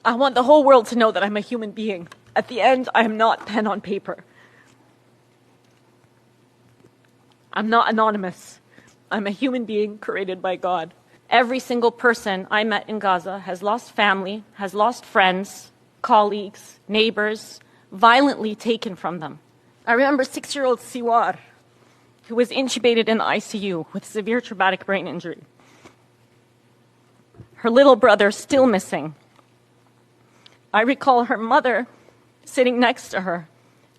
I want the whole world to know that I'm a human being. At the end, I am not pen on paper. I'm not anonymous. I'm a human being created by God. Every single person I met in Gaza has lost family, has lost friends, colleagues, neighbors, violently taken from them. I remember 6-year-old Siwar, who was intubated in the ICU with severe traumatic brain injury. Her little brother still missing. I recall her mother sitting next to her,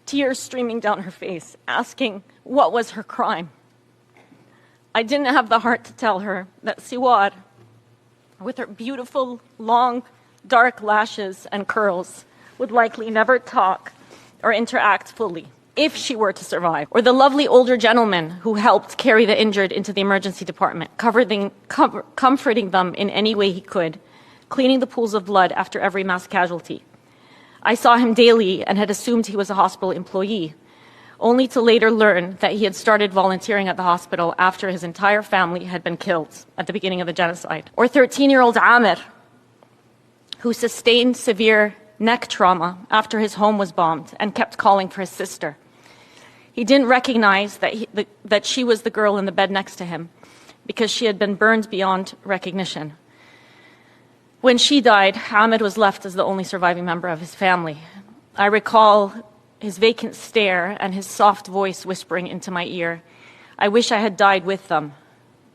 tears streaming down her face, asking what was her crime. I didn't have the heart to tell her that Siwar, with her beautiful, long, dark lashes and curls, would likely never talk or interact fully if she were to survive. Or the lovely older gentleman who helped carry the injured into the emergency department, comforting them in any way he could, cleaning the pools of blood after every mass casualty. I saw him daily and had assumed he was a hospital employee, only to later learn that he had started volunteering at the hospital after his entire family had been killed at the beginning of the genocide. Or 13-year-old Amir, who sustained severe neck trauma after his home was bombed and kept calling for his sister. He didn't recognize that she was the girl in the bed next to him because she had been burned beyond recognition. When she died, Ahmed was left as the only surviving member of his family. I recall his vacant stare and his soft voice whispering into my ear, "I wish I had died with them.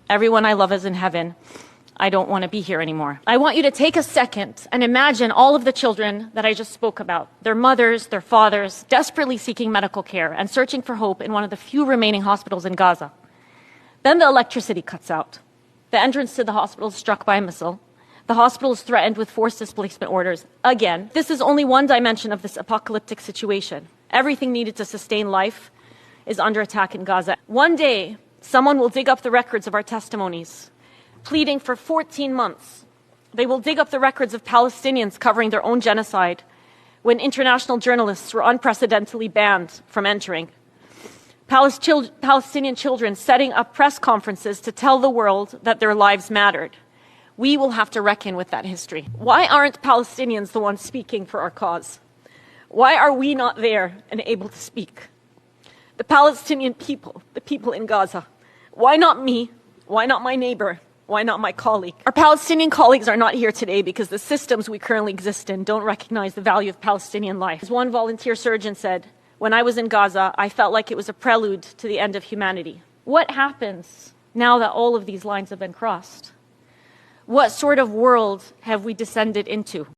Everyone I love is in heaven. I don't want to be here anymore." I want you to take a second and imagine all of the children that I just spoke about, their mothers, their fathers, desperately seeking medical care and searching for hope in one of the few remaining hospitals in Gaza. Then the electricity cuts out. The entrance to the hospital is struck by a missile. The hospital is threatened with forced displacement orders. Again, this is only one dimension of this apocalyptic situation. Everything needed to sustain life is under attack in Gaza. One day, someone will dig up the records of our testimonies, pleading for 14 months. They will dig up the records of Palestinians covering their own genocide when international journalists were unprecedentedly banned from entering. Palestinian children setting up press conferences to tell the world that their lives mattered. We will have to reckon with that history. Why aren't Palestinians the ones speaking for our cause? Why are we not there and able to speak? The Palestinian people, the people in Gaza. Why not me? Why not my neighbor? Why not my colleague? Our Palestinian colleagues are not here today because the systems we currently exist in don't recognize the value of Palestinian life. As one volunteer surgeon said, "When I was in Gaza, I felt like it was a prelude to the end of humanity." What happens now that all of these lines have been crossed? What sort of world have we descended into?